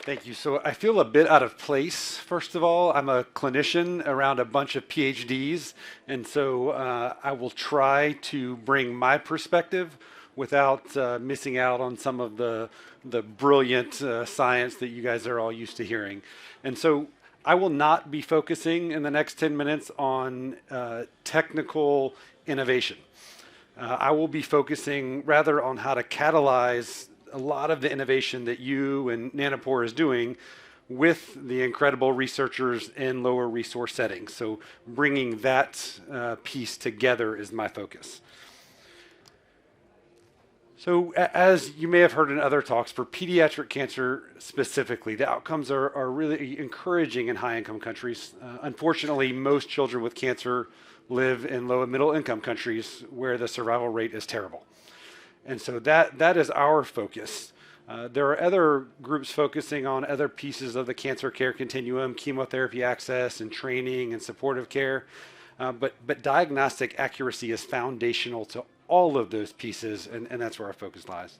Thank you. So I feel a bit out of place. First of all, I'm a clinician around a bunch of PhDs, and so I will try to bring my perspective without missing out on some of the brilliant science that you guys are all used to hearing. And so I will not be focusing in the next 10 minutes on technical innovation. I will be focusing rather on how to catalyze a lot of the innovation that you and Nanopore is doing with the incredible researchers in lower resource settings. So bringing that piece together is my focus. So as you may have heard in other talks, for pediatric cancer specifically, the outcomes are really encouraging in high-income countries. Unfortunately, most children with cancer live in low and middle income countries where the survival rate is terrible. And so that is our focus. There are other groups focusing on other pieces of the cancer care continuum, chemotherapy access and training and supportive care. But diagnostic accuracy is foundational to all of those pieces, and that's where our focus lies.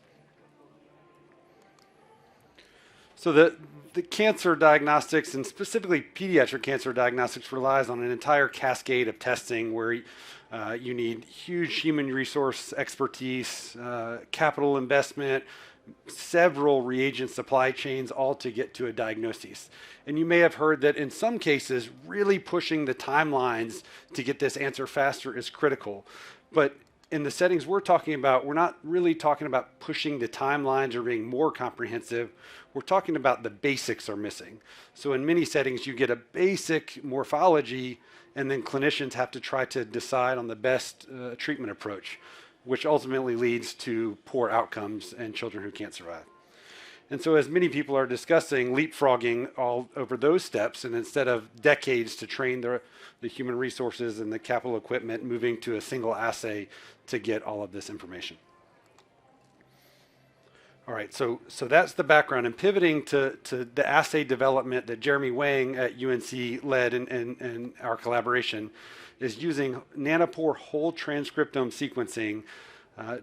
So the cancer diagnostics, and specifically pediatric cancer diagnostics, relies on an entire cascade of testing where you need huge human resource expertise, capital investment, several reagent supply chains, all to get to a diagnosis. And you may have heard that in some cases, really pushing the timelines to get this answer faster is critical. But in the settings we're talking about, we're not really talking about pushing the timelines or being more comprehensive. We're talking about the basics are missing. So in many settings, you get a basic morphology, and then clinicians have to try to decide on the best treatment approach, which ultimately leads to poor outcomes and children who can't survive. And so as many people are discussing, leapfrogging all over those steps, and instead of decades to train the human resources and the capital equipment, moving to a single assay to get all of this information. All right, so that's the background. And pivoting to the assay development that Jeremy Wang at UNC led in our collaboration is using Nanopore whole transcriptome sequencing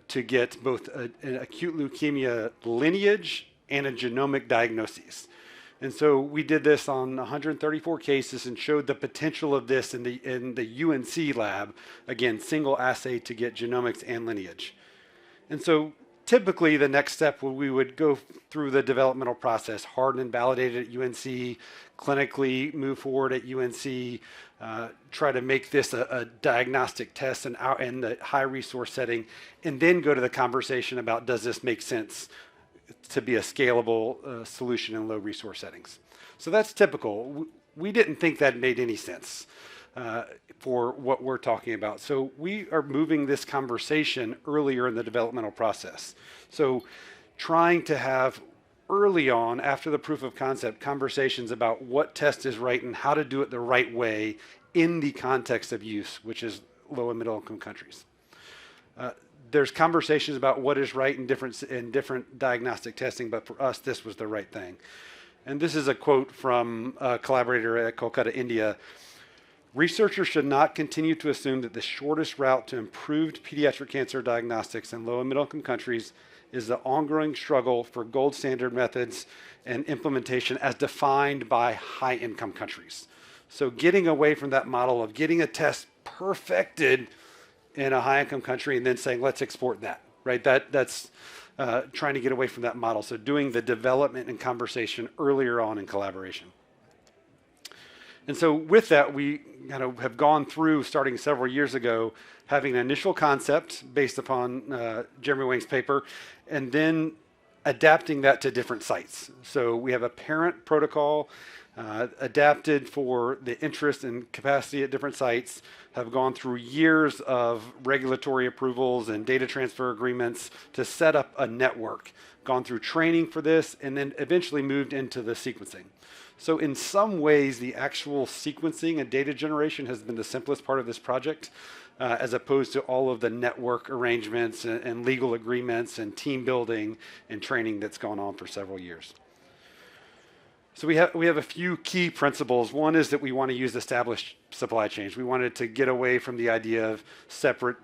to get both an acute leukemia lineage and a genomic diagnosis. And so we did this on 134 cases and showed the potential of this in the UNC lab, again, single assay to get genomics and lineage. And so typically the next step we would go through the developmental process, harden and validate it at UNC, clinically move forward at UNC, try to make this a diagnostic test in the high resource setting, and then go to the conversation about does this make sense to be a scalable solution in low resource settings. So that's typical. We didn't think that made any sense for what we're talking about. So we are moving this conversation earlier in the developmental process. So trying to have early on, after the proof of concept, conversations about what test is right and how to do it the right way in the context of use, which is low and middle income countries. There's conversations about what is right in different diagnostic testing, but for us, this was the right thing. And this is a quote from a collaborator at Kolkata, India. Researchers should not continue to assume that the shortest route to improved pediatric cancer diagnostics in low and middle income countries is the ongoing struggle for gold standard methods and implementation as defined by high income countries. So getting away from that model of getting a test perfected in a high income country and then saying, let's export that, right? That's trying to get away from that model. So doing the development and conversation earlier on in collaboration. And so with that, we kind of have gone through, starting several years ago, having an initial concept based upon Jeremy Wang's paper, and then adapting that to different sites. So we have a parent protocol adapted for the interest and capacity at different sites, have gone through years of regulatory approvals and data transfer agreements to set up a network, gone through training for this, and then eventually moved into the sequencing. So in some ways, the actual sequencing and data generation has been the simplest part of this project, as opposed to all of the network arrangements and legal agreements and team building and training that's gone on for several years. So we have a few key principles. One is that we want to use established supply chains. We wanted to get away from the idea of separate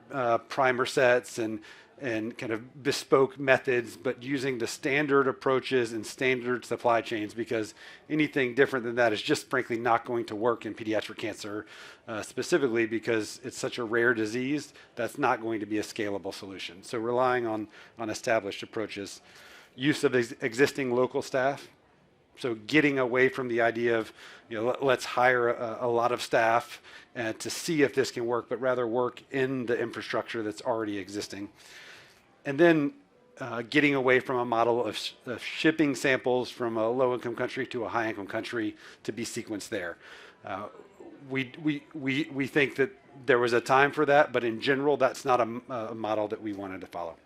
primer sets and kind of bespoke methods, but using the standard approaches and standard supply chains, because anything different than that is just frankly not going to work in pediatric cancer, specifically because it's such a rare disease. That's not going to be a scalable solution. So relying on established approaches, use of existing local staff. So getting away from the idea of, let's hire a lot of staff to see if this can work, but rather work in the infrastructure that's already existing. And then getting away from a model of shipping samples from a low-income country to a high-income country to be sequenced there. We think that there was a time for that, but in general, that's not a model that we wanted to follow.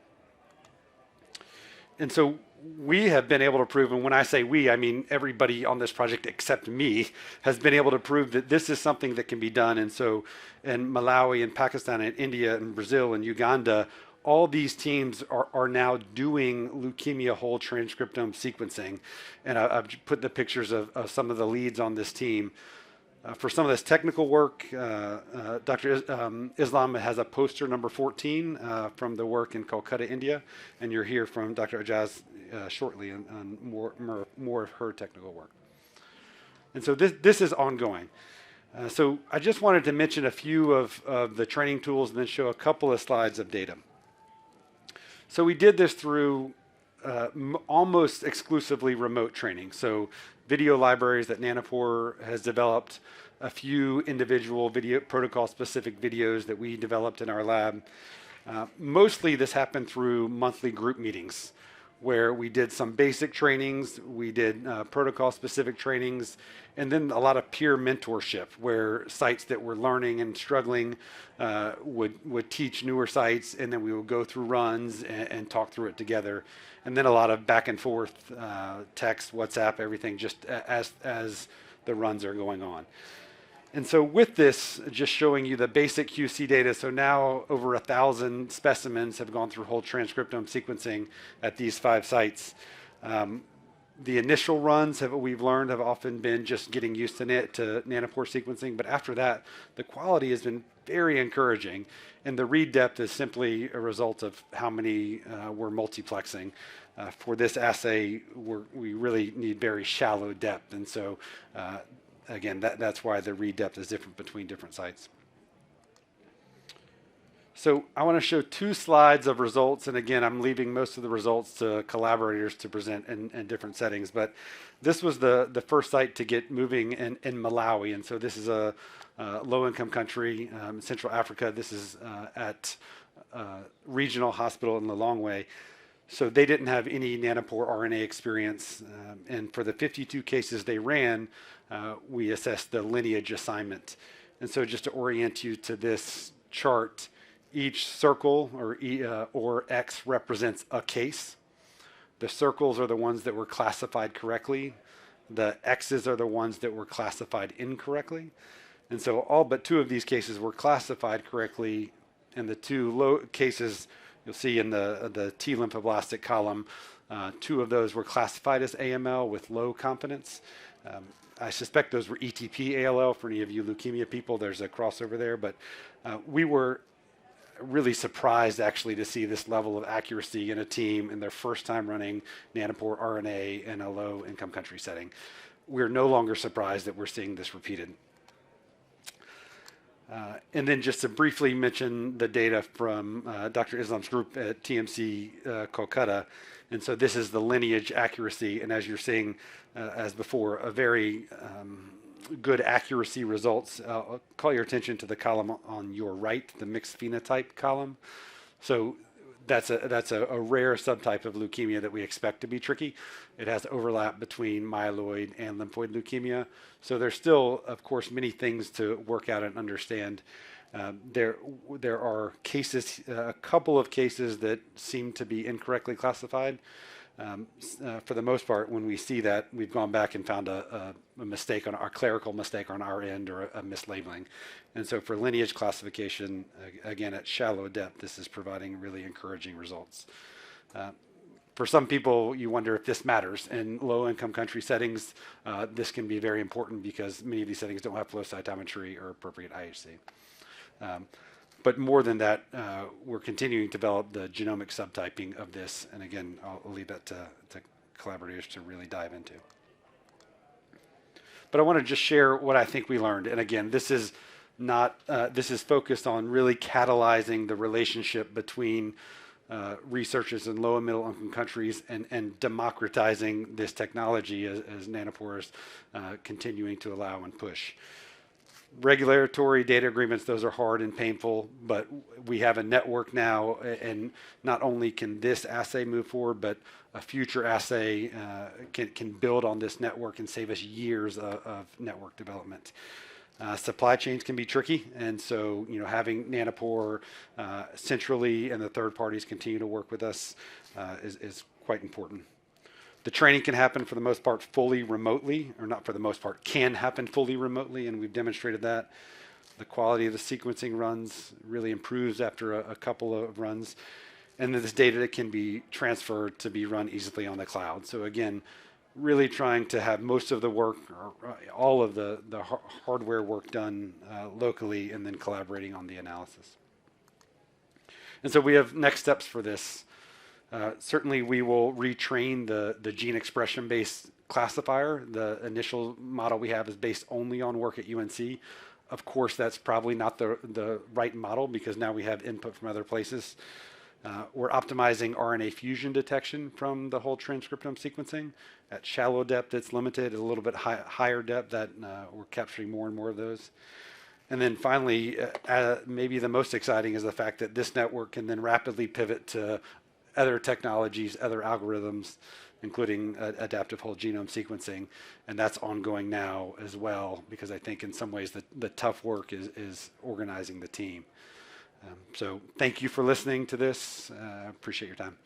And so we have been able to prove, and when I say we, I mean everybody on this project except me, has been able to prove that this is something that can be done. And so in Malawi and Pakistan and India and Brazil and Uganda, all these teams are now doing leukemia whole transcriptome sequencing. And I've put the pictures of some of the leads on this team. For some of this technical work, Dr. Islam has a poster number 14 from the work in Kolkata, India, and you'll hear from Dr. Ajaz shortly on more of her technical work. And so this is ongoing. So I just wanted to mention a few of the training tools and then show a couple of slides of data. So we did this through almost exclusively remote training. So video libraries that Nanopore has developed, a few individual video protocol-specific videos that we developed in our lab. Mostly this happened through monthly group meetings where we did some basic trainings, we did protocol-specific trainings, and then a lot of peer mentorship where sites that were learning and struggling would teach newer sites, and then we would go through runs and talk through it together. And then a lot of back and forth, text, WhatsApp, everything, just as the runs are going on. And so with this, just showing you the basic QC data, so now over 1,000 specimens have gone through whole transcriptome sequencing at these 5 sites. The initial runs we've learned have often been just getting used to Nanopore sequencing, but after that, the quality has been very encouraging, and the read depth is simply a result of how many we're multiplexing. For this assay, we really need very shallow depth, and so again, that's why the read depth is different between different sites. So I want to show 2 slides of results, and again, I'm leaving most of the results to collaborators to present in different settings, but this was the first site to get moving in Malawi, and so this is a low-income country, Central Africa. This is at regional hospital in Lilongwe. So they didn't have any Nanopore RNA experience, and for the 52 cases they ran, we assessed the lineage assignment. And so just to orient you to this chart, each circle or X represents a case. The circles are the ones that were classified correctly. The X's are the ones that were classified incorrectly. And so all but 2 of these cases were classified correctly, and the 2 low cases you'll see in the T lymphoblastic column, 2 of those were classified as AML with low confidence. I suspect those were ETP ALL. For any of you leukemia people, there's a crossover there, but we were really surprised actually to see this level of accuracy in a team in their first time running Nanopore RNA in a low income country setting. We're no longer surprised that we're seeing this repeated. And then just to briefly mention the data from Dr. Islam's group at TMC Kolkata. And so this is the lineage accuracy. And as you're seeing, as before, a very good accuracy results. I'll call your attention to the column on your right, the mixed phenotype column. So that's a rare subtype of leukemia that we expect to be tricky. It has overlap between myeloid and lymphoid leukemia. So there's still, of course, many things to work out and understand. There are cases, a couple of cases that seem to be incorrectly classified. For the most part, when we see that, we've gone back and found a mistake on our clerical mistake on our end or a mislabeling. And so for lineage classification, again, at shallow depth, this is providing really encouraging results. for some people, you wonder if this matters. In low-income country settings, this can be very important because many of these settings don't have flow cytometry or appropriate IHC. But more than that, we're continuing to develop the genomic subtyping of this. And again, I'll leave that to collaborators to really dive into. But I want to just share what I think we learned. And again, this is not, this is focused on really catalyzing the relationship between researchers in low and middle income countries and democratizing this technology as Nanopore is continuing to allow and push. Regulatory data agreements, those are hard and painful, but we have a network now, and not only can this assay move forward, but a future assay can build on this network and save us years of network development. Supply chains can be tricky, and so having Nanopore centrally and the third parties continue to work with us is quite important. The training can happen for the most part fully remotely, or not for the most part, can happen fully remotely, and we've demonstrated that. The quality of the sequencing runs really improves after a couple of runs, and then this data that can be transferred to be run easily on the cloud. So again, really trying to have most of the work, or all of the hardware work done locally, and then collaborating on the analysis. And so we have next steps for this. Certainly we will retrain the gene expression based classifier. The initial model we have is based only on work at UNC. Of course, that's probably not the right model because now we have input from other places. We're optimizing RNA fusion detection from the whole transcriptome sequencing. At shallow depth, it's limited. At a little bit higher depth, that we're capturing more and more of those. And then finally, maybe the most exciting is the fact that this network can then rapidly pivot to other technologies, other algorithms, including adaptive whole genome sequencing. And that's ongoing now as well, because I think in some ways the tough work is organizing the team. So thank you for listening to this. I appreciate your time.